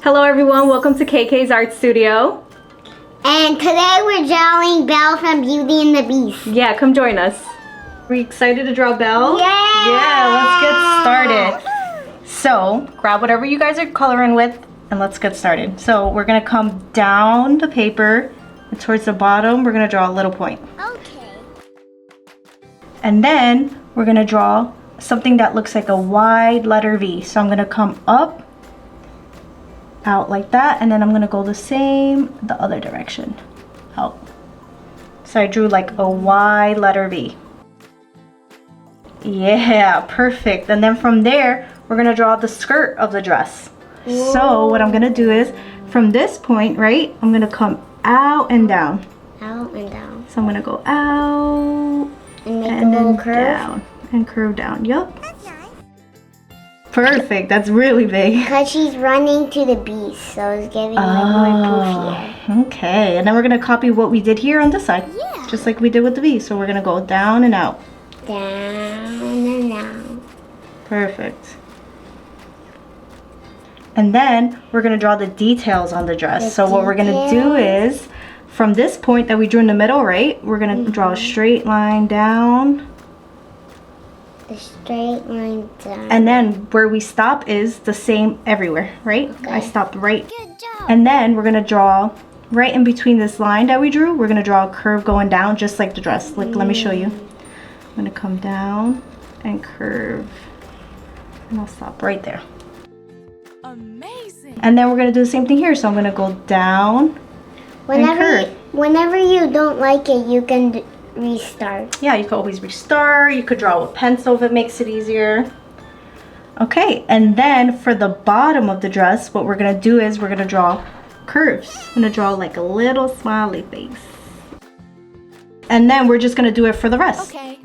Hello everyone, welcome to KayKay's Art Studio. And today we're drawing Belle from Beauty and the Beast. Yeah, come join us. Are you excited to draw Belle? Yeah! Yeah, let's get started. So, grab whatever you guys are coloring with and let's get started. So, we're going to come down the paper and towards the bottom, we're going to draw a little point. Okay. And then, we're going to draw something that looks like a wide letter V. So, I'm going to come up, out like that, and then I'm going to go the same the other direction, out. So, I drew like a wide letter V. Yeah, perfect. And then from there, we're going to draw the skirt of the dress. Whoa. So what I'm going to do is, from this point, right, I'm going to come out and down. Out and down. So I'm going to go out and make a little curve. Down and curve down. Yup. That's nice. Perfect. That's really big. Because she's running to the beast, so it's getting like more poofier. Okay. And then we're going to copy what we did here on this side. Yeah. Just like we did with the V. So we're going to go down and out. Down and down. Perfect. And then we're going to draw the details on the dress. So what we're going to do is, from this point that we drew in the middle, right? We're going to draw a straight line down. The straight line down. And then where we stop is the same everywhere, right? Okay. I stopped right. Good job. And then we're going to draw right in between this line that we drew. We're going to draw a curve going down just like the dress. Like, let me show you. I'm going to come down and curve. And I'll stop right there. Amazing. And then we're going to do the same thing here. So I'm going to go down and curve. Whenever you don't like it, you can restart. Yeah, you could always restart. You could draw with pencil if it makes it easier. Okay, and then for the bottom of the dress, what we're going to do is we're going to draw curves. I'm going to draw like a little smiley face. And then we're just going to do it for the rest. Okay.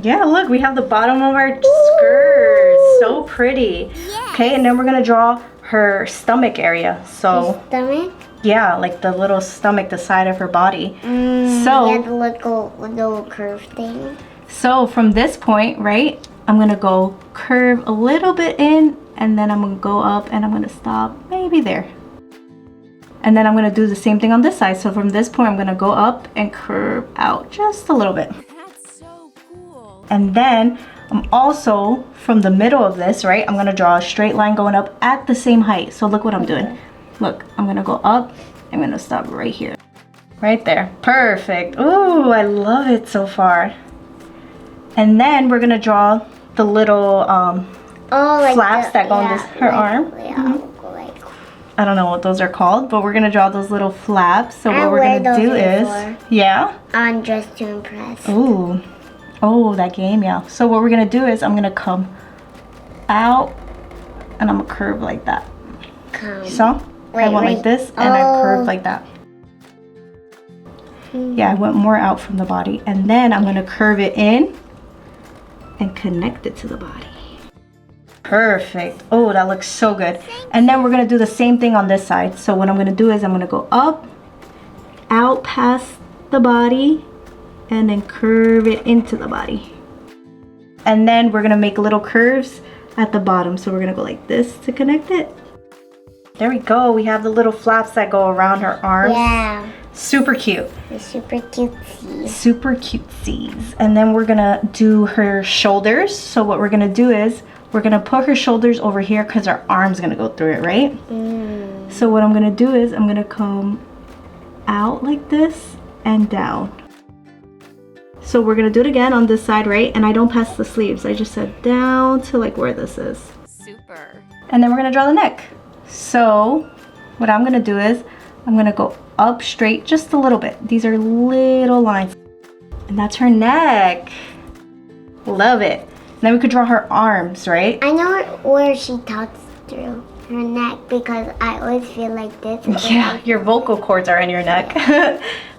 Yeah, look, we have the bottom of our skirt. So pretty. Yes. Okay, and then we're gonna draw her stomach area. So her stomach? Yeah, like the little stomach, the side of her body. So yeah, the little curve thing. So from this point, right, I'm gonna go curve a little bit in, and then I'm gonna go up and I'm gonna stop maybe there. And then I'm gonna do the same thing on this side. So from this point, I'm gonna go up and curve out just a little bit. And then I'm also, from the middle of this, right, I'm going to draw a straight line going up at the same height. So look what I'm doing. Look, I'm going to go up. I'm going to stop right here. Right there. Perfect. Ooh, I love it so far. And then we're going to draw the little like flaps that go on her arm. Yeah, I don't know what those are called, but we're going to draw those little flaps. So what we're going to do is, yeah? On Dress to Impress. Ooh. Oh, that game, yeah. So what we're going to do is I'm going to come out and I'm going to curve like that. So I went like this and I curved like that. Yeah, I went more out from the body. And then I'm going to curve it in and connect it to the body. Perfect. Oh, that looks so good. And then we're going to do the same thing on this side. So what I'm going to do is I'm going to go up, out past the body, and then curve it into the body. And then we're gonna make little curves at the bottom. So we're gonna go like this to connect it. There we go. We have the little flaps that go around her arms. Yeah. Super cute. They're super cutesy. Super cutesies. And then we're gonna do her shoulders. So what we're gonna do is we're gonna put her shoulders over here because our arm's gonna go through it, right? So what I'm gonna do is I'm gonna come out like this and down. So we're going to do it again on this side, right? And I don't pass the sleeves. I just said down to like where this is. Super. And then we're going to draw the neck. So what I'm going to do is I'm going to go up straight just a little bit. These are little lines. And that's her neck. Love it. And then we could draw her arms, right? I know where she talks through. Her neck, because I always feel like this. Yeah, your vocal cords are in your neck.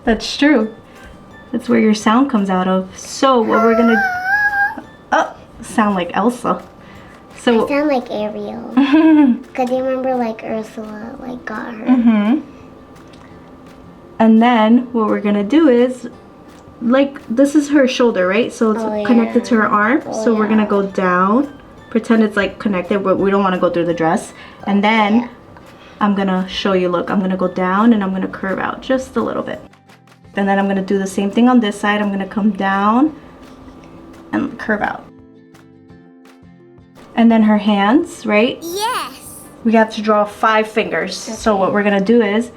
That's true. That's where your sound comes out of. So what we're gonna sound like Elsa. So I sound like Ariel. Cause you remember like Ursula like got her. And then what we're gonna do is, like, this is her shoulder, right? So it's connected to her arm. So we're gonna go down Pretend it's like connected, but we don't want to go through the dress. And then I'm gonna show you, look, I'm gonna go down and I'm gonna curve out just a little bit. And then I'm gonna do the same thing on this side. I'm gonna come down and curve out. And then her hands, right? Yes. We have to draw 5 fingers. Okay. So what we're gonna do is,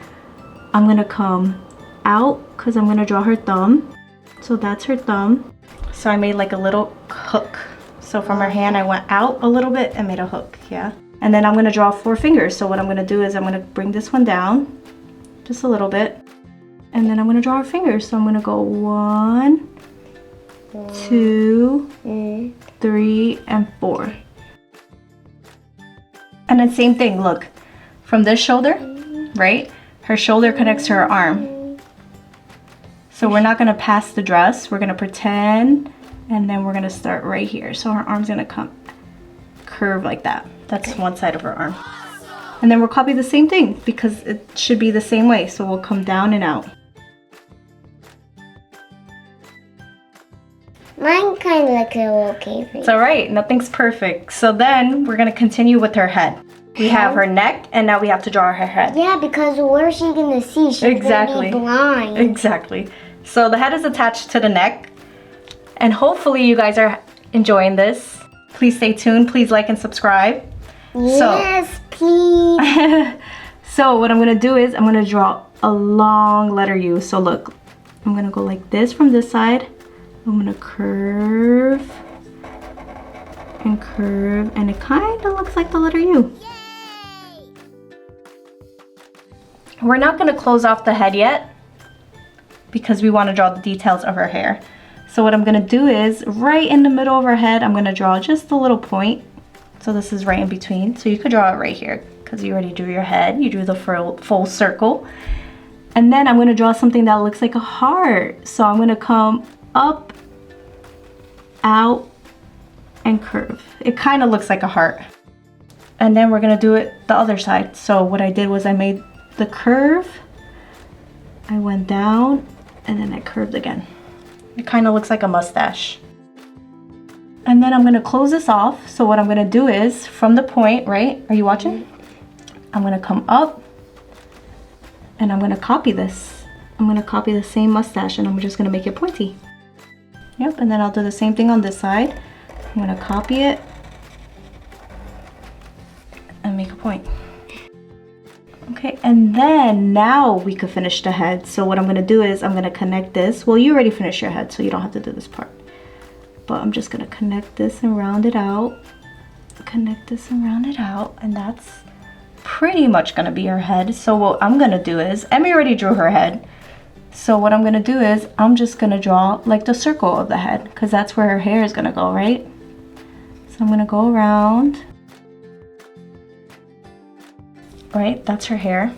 I'm gonna come out because I'm gonna draw her thumb. So that's her thumb. So I made like a little hook. So from her hand, I went out a little bit and made a hook, yeah? And then I'm gonna draw 4 fingers. So what I'm gonna do is I'm gonna bring this one down just a little bit. And then I'm gonna draw her fingers. So I'm gonna go 1, 2, 3, and 4. And then same thing, look, from this shoulder, right? Her shoulder connects to her arm. So we're not gonna pass the dress, we're gonna pretend, and then we're gonna start right here. So her arm's gonna come curve like that. That's one side of her arm. And then we'll copy the same thing because it should be the same way. So we'll come down and out. Mine kind of looks okay. It's all right, nothing's perfect. So then we're gonna continue with her head. We have her neck, and now we have to draw her head. Yeah, because where's she gonna see? She's gonna be blind. Exactly. So the head is attached to the neck, and hopefully you guys are enjoying this. Please stay tuned. Please like and subscribe. Yes, please. So what I'm gonna do is I'm gonna draw a long letter U. So look, I'm gonna go like this from this side. I'm gonna curve and curve, and it kind of looks like the letter U. Yay! We're not gonna close off the head yet because we wanna draw the details of her hair. So what I'm gonna do is, right in the middle of her head, I'm gonna draw just a little point. So this is right in between. So you could draw it right here because you already drew your head. You drew the full circle. And then I'm gonna draw something that looks like a heart. So I'm gonna come up, out, and curve. It kind of looks like a heart. And then we're gonna do it the other side. So what I did was I made the curve, I went down, and then I curved again. It kind of looks like a mustache. And then I'm gonna close this off. So what I'm gonna do is, from the point, right? Are you watching? I'm gonna come up, and I'm gonna copy this. I'm gonna copy the same mustache, and I'm just gonna make it pointy. Yep, and then I'll do the same thing on this side. I'm gonna copy it and make a point. Okay, and then now we could finish the head. So what I'm gonna do is I'm gonna connect this. Well, you already finished your head, so you don't have to do this part. But I'm just gonna connect this and round it out. Connect this and round it out, and that's pretty much gonna be her head. So what I'm gonna do is, Emy already drew her head. So what I'm gonna do is, I'm just gonna draw like the circle of the head, because that's where her hair is gonna go, right? So I'm gonna go around. Right, that's her hair.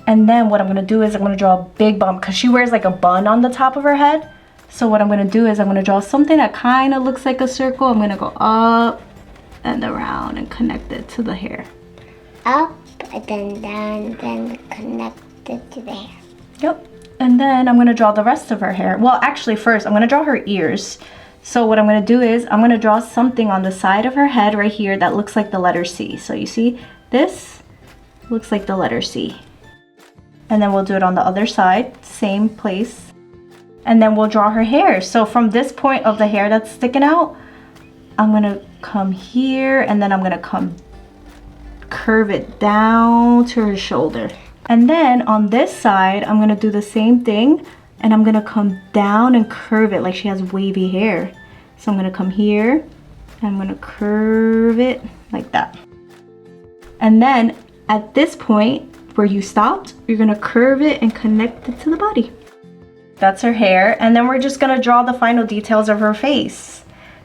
And then what I'm gonna do is I'm gonna draw a big bump, because she wears like a bun on the top of her head. So what I'm gonna do is I'm gonna draw something that kind of looks like a circle. I'm gonna go up and around and connect it to the hair. Up and then down, then connect it to the hair. Yep. And then I'm gonna draw the rest of her hair. Well, actually first I'm gonna draw her ears. So what I'm gonna do is I'm gonna draw something on the side of her head right here that looks like the letter C. So you see, this looks like the letter C. And then we'll do it on the other side, same place. And then we'll draw her hair. So from this point of the hair that's sticking out, I'm gonna come here, and then I'm gonna come curve it down to her shoulder. And then on this side, I'm gonna do the same thing, and I'm gonna come down and curve it like she has wavy hair. So I'm gonna come here, and I'm gonna curve it like that. And then at this point where you stopped, you're gonna curve it and connect it to the body. That's her hair, and then we're just gonna draw the final details of her face.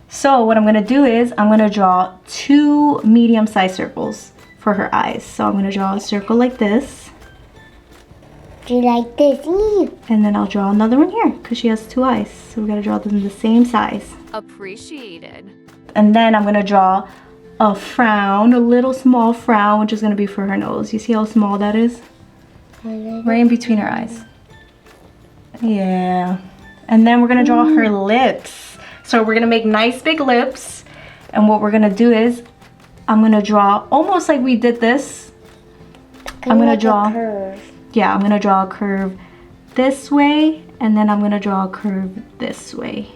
So what I'm gonna do is I'm gonna draw 2 medium-sized circles for her eyes. So I'm gonna draw a circle like this. Do you like this? And then I'll draw another one here because she has 2 eyes. So we gotta draw them the same size. Appreciated. And then I'm gonna draw a frown, a little small frown, which is gonna be for her nose. You see how small that is? Right in between her eyes. Yeah. And then we're gonna draw her lips. So we're gonna make nice big lips. And what we're gonna do is, I'm gonna draw almost like we did this. I'm gonna draw a curve. Yeah, I'm gonna draw a curve this way, and then I'm gonna draw a curve this way.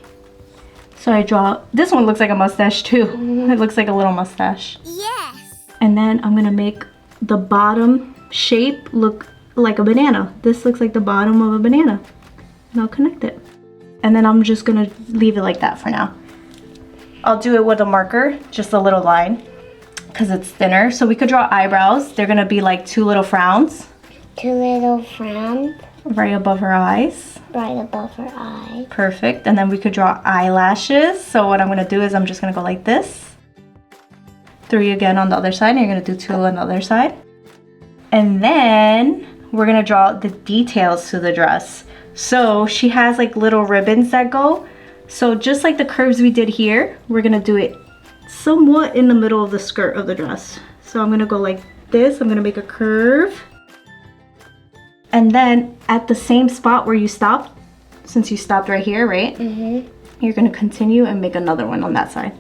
So I draw, this one looks like a mustache too. It looks like a little mustache. Yes. And then I'm gonna make the bottom shape look like a banana. This looks like the bottom of a banana. And I'll connect it. And then I'm just gonna leave it like that for now. I'll do it with a marker, just a little line, because it's thinner. So we could draw eyebrows. They're gonna be like 2 little frowns. 2 little frowns. Right above her eyes. Right above her eye. Perfect. And then we could draw eyelashes. So what I'm gonna do is I'm just gonna go like this. 3 again on the other side, and you're gonna do 2 on the other side. And then we're gonna draw the details to the dress. So she has like little ribbons that go. So just like the curves we did here, we're gonna do it somewhat in the middle of the skirt of the dress. So I'm gonna go like this, I'm gonna make a curve. And then at the same spot where you stopped, since you stopped right here, right? You're gonna continue and make another one on that side.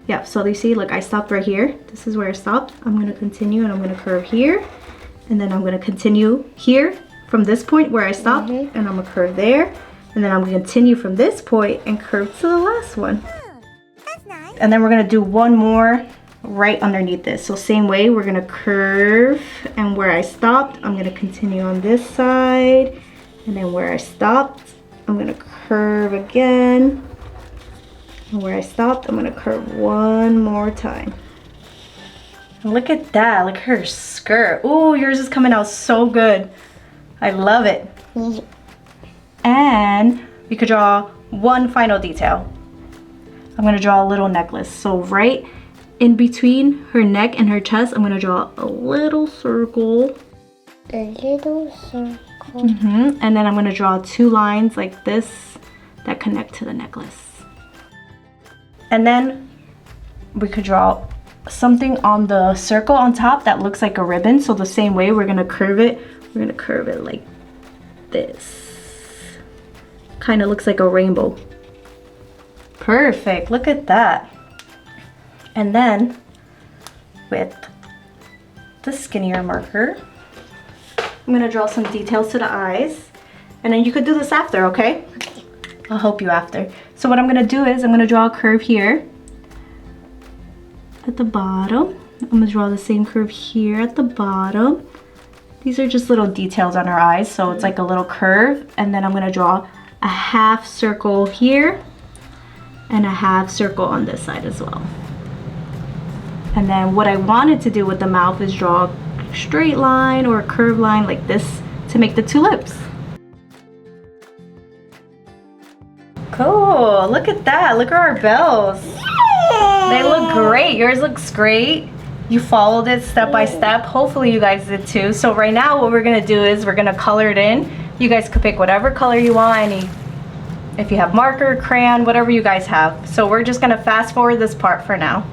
Yeah, so you see, look, I stopped right here. This is where I stopped. I'm gonna continue and I'm gonna curve here. And then I'm gonna continue here from this point where I stopped, and I'm gonna curve there. And then I'm gonna continue from this point and curve to the last one. That's nice. And then we're gonna do one more right underneath this. So same way, we're gonna curve, and where I stopped, I'm gonna continue on this side. And then where I stopped, I'm gonna curve again. And where I stopped, I'm gonna curve one more time. Look at that, look at her skirt. Oh, yours is coming out so good. I love it. And we could draw one final detail. I'm gonna draw a little necklace. So right in between her neck and her chest, I'm gonna draw a little circle. A little circle. And then I'm gonna draw 2 lines like this that connect to the necklace. And then we could draw something on the circle on top that looks like a ribbon. So the same way, we're gonna curve it. We're gonna curve it like this. Kind of looks like a rainbow. Perfect, look at that. And then with the skinnier marker, I'm gonna draw some details to the eyes. And then you could do this after, okay? I'll help you after. So what I'm gonna do is I'm gonna draw a curve here at the bottom. I'm gonna draw the same curve here at the bottom. These are just little details on her eyes, so it's like a little curve. And then I'm gonna draw a half circle here and a half circle on this side as well. And then what I wanted to do with the mouth is draw a straight line or a curved line like this to make the 2 lips. Cool, look at that, look at our bells. They look great, yours looks great. You followed it step by step. Hopefully you guys did too. So right now what we're gonna do is we're gonna color it in. You guys could pick whatever color you want, if you have marker, crayon, whatever you guys have. So we're just gonna fast forward this part for now.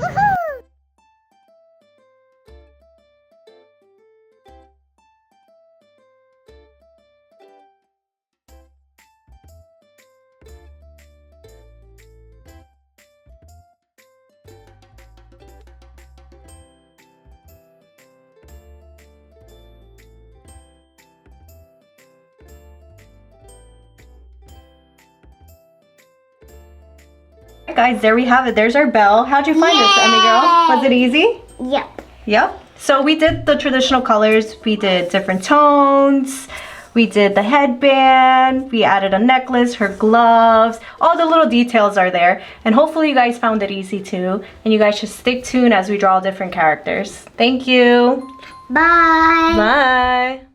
Guys, there we have it. There's our bell. How'd you find this, Emy Girl? Was it easy? Yep. Yep. So we did the traditional colors. We did different tones. We did the headband. We added a necklace, her gloves. All the little details are there. And hopefully you guys found it easy too. And you guys should stick tuned as we draw different characters. Thank you. Bye. Bye.